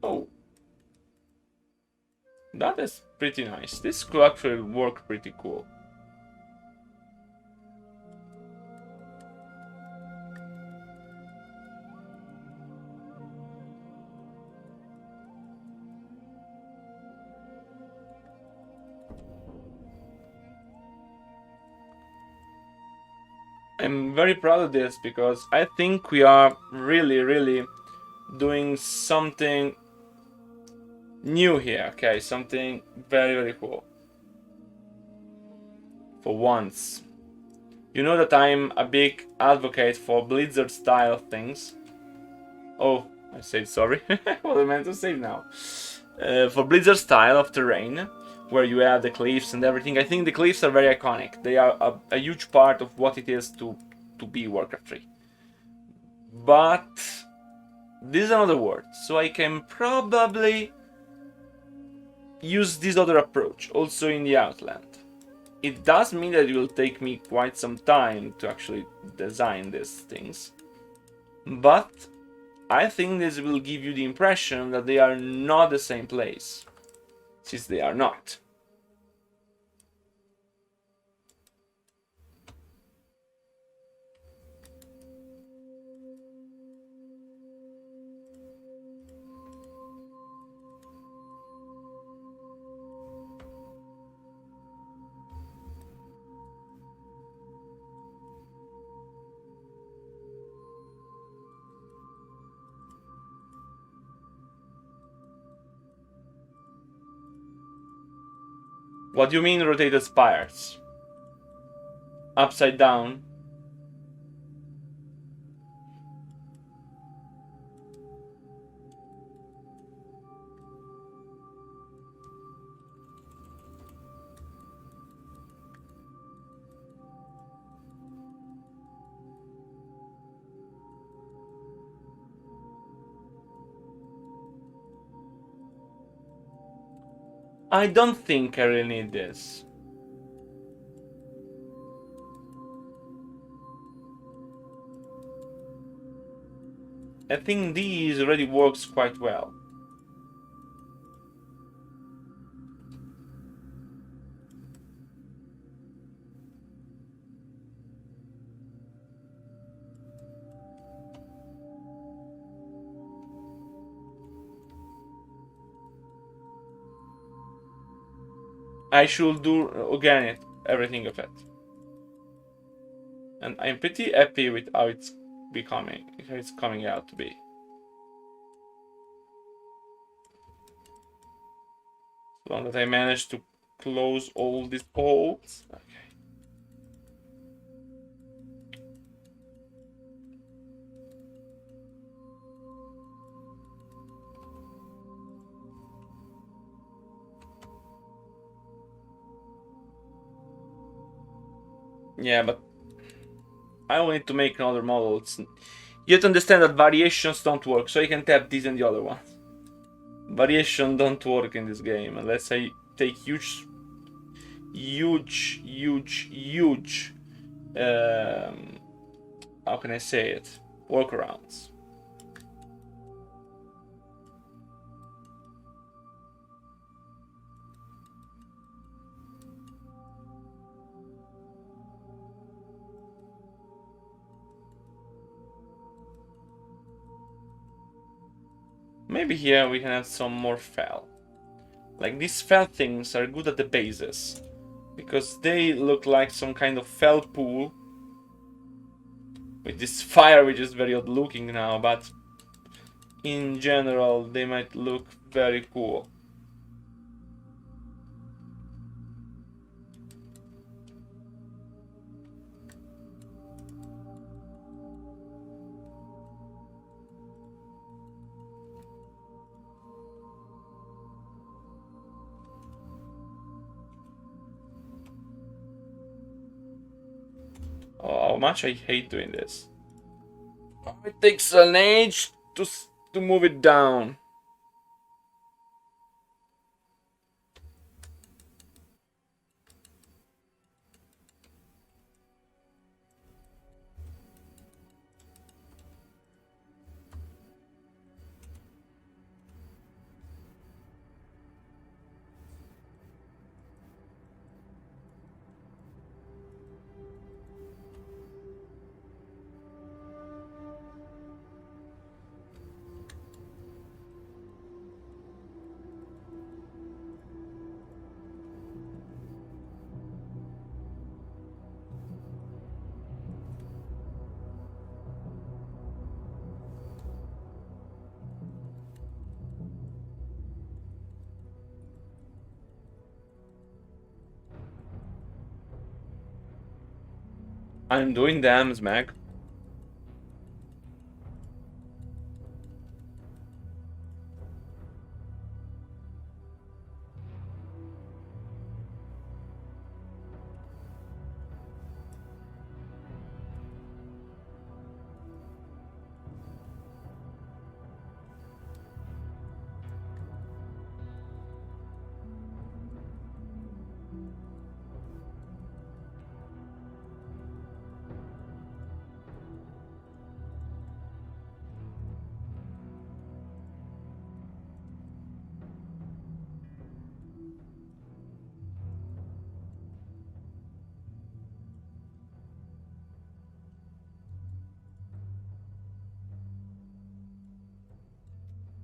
Oh. That is pretty nice. This could actually work pretty cool. I'm very proud of this because I think we are really doing something new here. Okay, something very cool. For once. You know that I'm a big advocate for Blizzard style things. Oh, I said sorry. What I meant to say now. For Blizzard style of terrain, where you have the cliffs and everything, I think the cliffs are very iconic. They are a huge part of what it is to be Warcraft 3. But this is another word, so I can probably use this other approach also in the Outland. It does mean that it will take me quite some time to actually design these things, but I think this will give you the impression that they are not the same place, since they are not. What do you mean rotated spires? Upside down? I don't think I really need this. I think these already works quite well. I should do again everything of it. And I'm pretty happy with how it's becoming, how it's coming out to be. As long as I manage to close all these holes. Okay. Yeah, but I will need to make another model. You have to understand that variations don't work, so you can tap this and the other one. Variation don't work in this game unless I take huge, how can I say it? Workarounds. Maybe here we can add some more fell. Like these fell things are good at the bases, because they look like some kind of fell pool. With this fire which is very odd looking now, but in general they might look very cool. Oh, how much I hate doing this. Oh, it takes an age to move it down. I'm doing dams, Mag.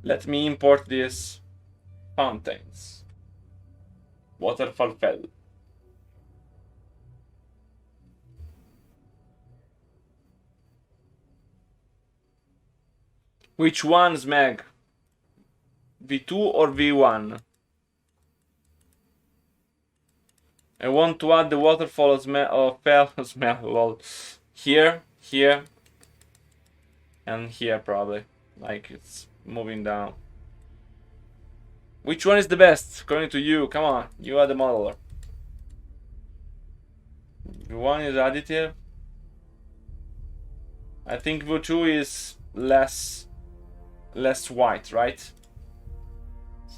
Let me import these fountains. Waterfall fell. Which one's, Meg? V2 or V1? I want to add the waterfall fell smell. Well, here, and here probably. Like it's moving down. Which one is the best according to you? Come on, you are the modeler. V1 is additive. I think V2 is less white, right?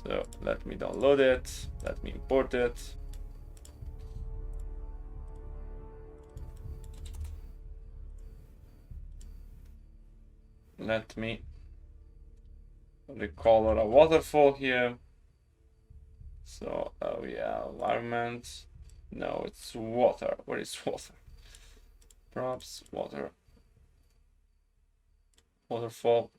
So let me download it. Let me import it. Let me recolor a waterfall here. So, oh yeah, environment. No, it's water. Where is water? Props, water. Waterfall.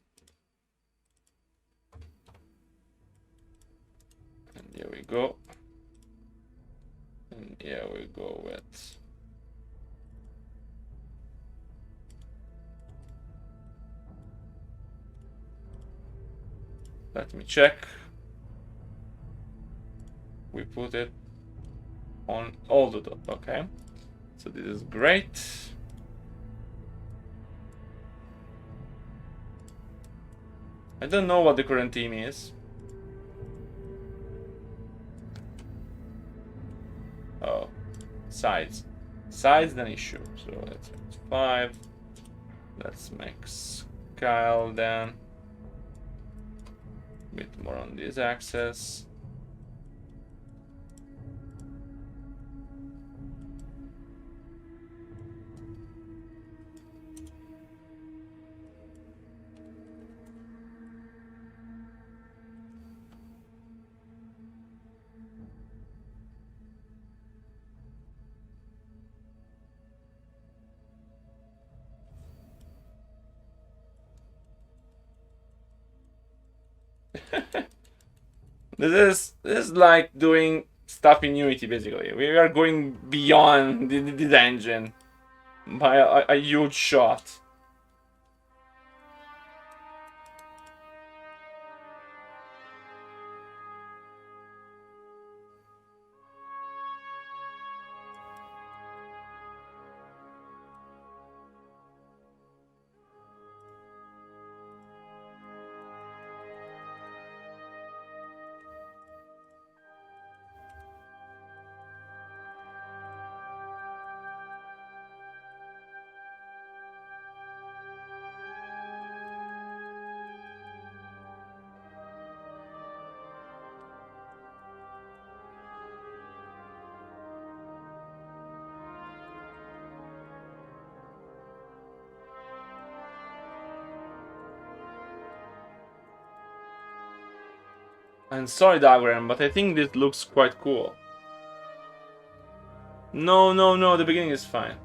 And here we go. And here we go with. Let me check. We put it on all the dot. Okay. So this is great. I don't know what the current team is. Oh, sides. sides, then issue. So let's make 5. Let's make scale then. A bit more on this axis. This is like doing stuff in Unity basically. We are going beyond the engine by a huge shot. I'm sorry, diagram, but I think this looks quite cool. No, no, no, the beginning is fine.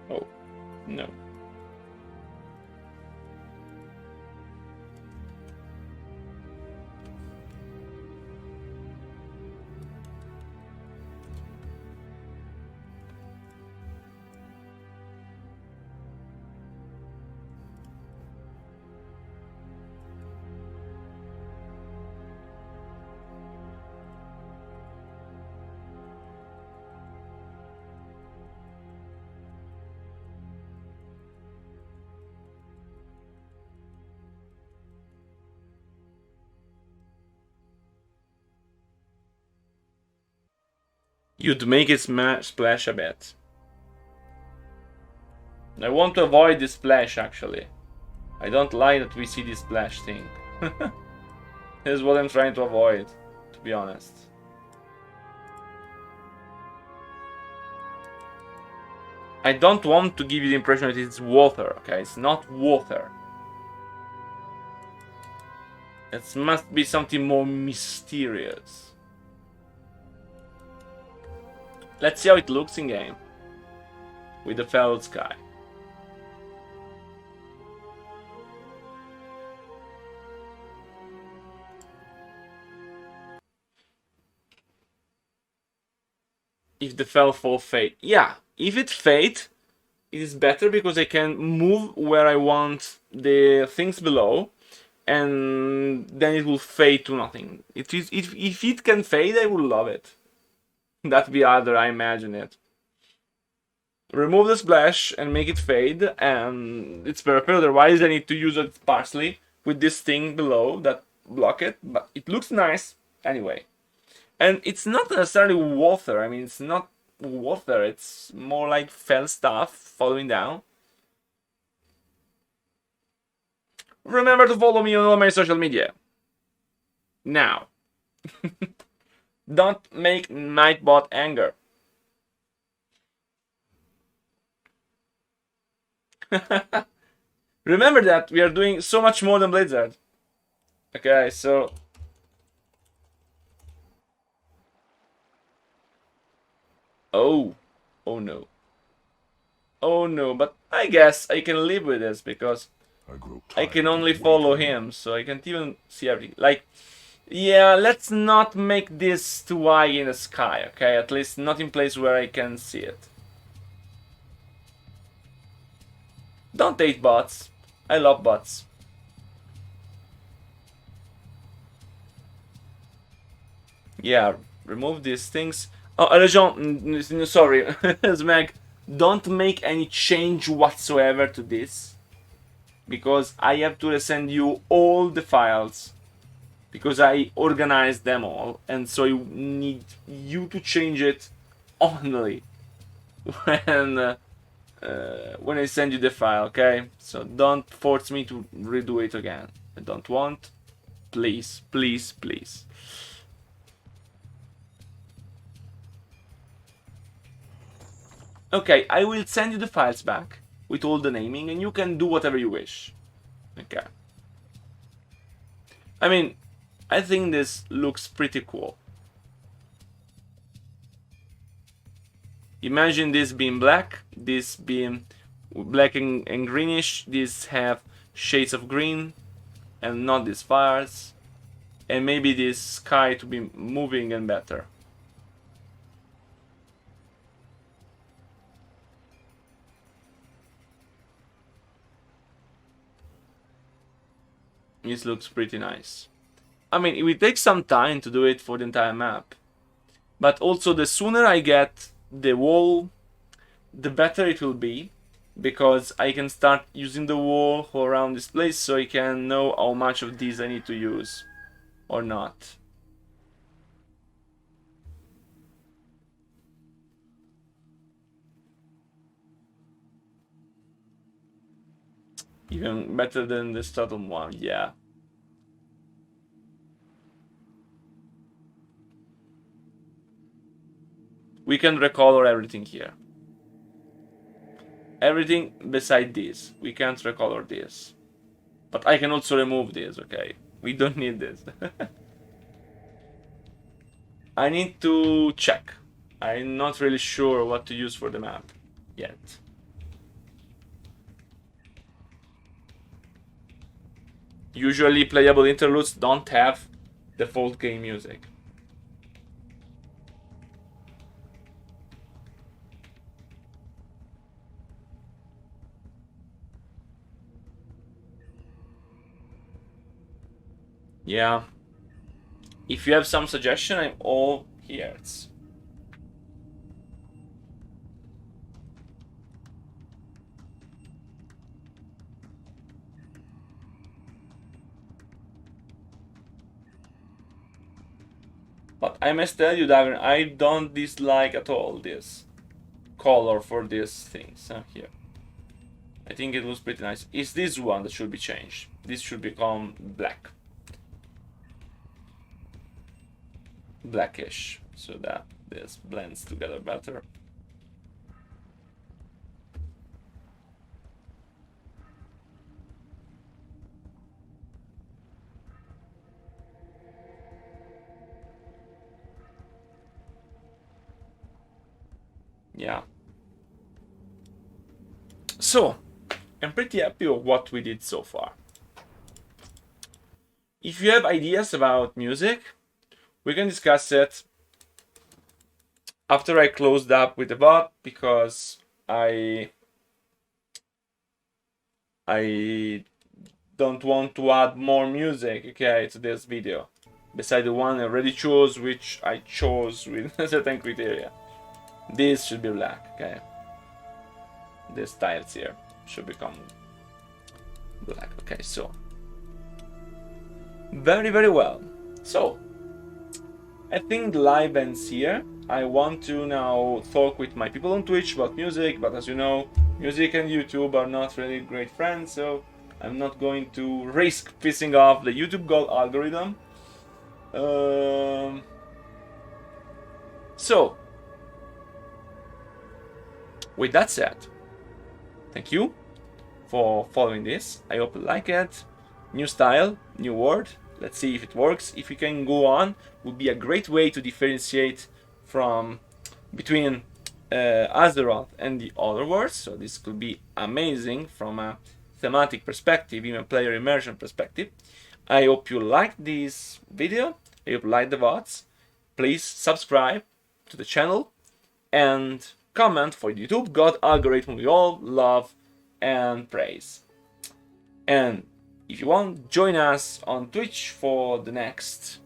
Oh, no. You'd make it splash a bit. I want to avoid this splash actually. I don't like that we see this splash thing. This is what I'm trying to avoid, to be honest. I don't want to give you the impression that it's water, okay? It's not water. It must be something more mysterious. Let's see how it looks in game with the felled sky. If the fell fall fade, yeah. If it fade, it is better because I can move where I want the things below, and then it will fade to nothing. If it can fade, I will love it. That'd be other, I imagine it. Remove the splash and make it fade, and it's perfect. Otherwise, I need to use it sparsely with this thing below that block it. But it looks nice anyway. And it's not necessarily water. I mean, it's not water. It's more like fell stuff falling down. Remember to follow me on all my social media. Now. Don't make Nightbot anger. Remember that we are doing so much more than Blizzard. Okay, so... Oh. Oh no. Oh no, but I guess I can live with this because I can only follow him, so I can't even see everything. Like, yeah, let's not make this too high in the sky, okay? At least not in place where I can see it. Don't hate bots. I love bots. Yeah, remove these things. Oh, Legion, sorry, Smeg, don't make any change whatsoever to this, because I have to resend you all the files, because I organized them all, and so I need you to change it only when I send you the file, okay? So don't force me to redo it again. I don't want. Please, please, please. Okay, I will send you the files back with all the naming, and you can do whatever you wish. Okay. I mean, I think this looks pretty cool. Imagine this being black, this being black and greenish, these have shades of green and not these fires, and maybe this sky to be moving and better. This looks pretty nice. I mean, it will take some time to do it for the entire map, but also the sooner I get the wall, the better it will be, because I can start using the wall around this place, so I can know how much of these I need to use or not. Even better than the Stratum one, yeah. We can recolor everything here. Everything beside this. We can't recolor this. But I can also remove this, okay? We don't need this. I need to check. I'm not really sure what to use for the map yet. Usually playable interludes don't have default game music. Yeah. If you have some suggestion, I'm all ears. But I must tell you, Davin, I don't dislike at all this color for these things here. I think it looks pretty nice. It's this one that should be changed. This should become black. Blackish, so that this blends together better. Yeah. So, I'm pretty happy with what we did so far. If you have ideas about music, we can discuss it after I closed up with the bot, because I don't want to add more music, okay, to this video, beside the one I already chose, which I chose with certain criteria. This should be black, okay. These tiles here should become black, okay, so. Very, very well. So, I think the live ends here. I want to now talk with my people on Twitch about music, but as you know, music and YouTube are not really great friends, so I'm not going to risk pissing off the YouTube gold algorithm. So, with that said, thank you for following this. I hope you like it. New style, new word. Let's see if it works. If we can go on, would be a great way to differentiate from between Azeroth and the other words. So this could be amazing from a thematic perspective, even player immersion perspective. I hope you liked this video. I hope you liked the VODs. Please subscribe to the channel and comment for the YouTube God algorithm we all love and praise. And if you want, join us on Twitch for the next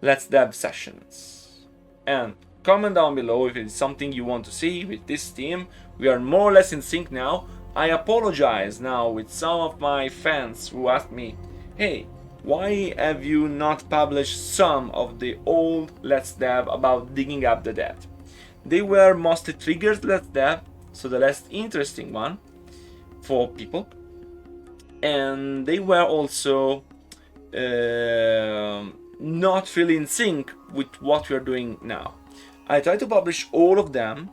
Let's Dev sessions. And comment down below if it's something you want to see with this team. We are more or less in sync now. I apologize now with some of my fans who asked me, hey, why have you not published some of the old Let's Dev about digging up the dead? They were mostly triggers Let's Dev, so the less interesting one for people. And they were also not fully in sync with what we are doing now. I try to publish all of them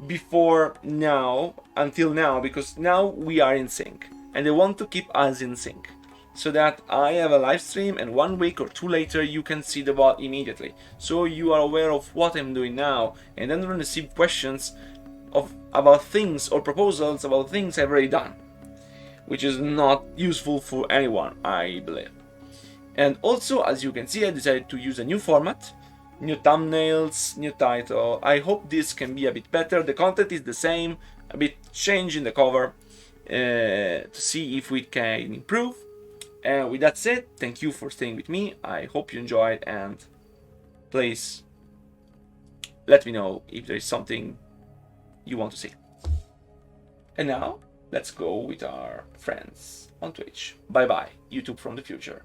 before now, until now, because now we are in sync and they want to keep us in sync, so that I have a live stream and 1 week or 2 later you can see the VOD immediately, so you are aware of what I'm doing now, and then don't receive questions about things or proposals about things I've already done, which is not useful for anyone, I believe. And also, as you can see, I decided to use a new format, new thumbnails, new title. I hope this can be a bit better. The content is the same, a bit change in the cover, to see if we can improve. And with that said, thank you for staying with me. I hope you enjoyed, and please let me know if there is something you want to see. And now, let's go with our friends on Twitch. Bye bye, YouTube from the future.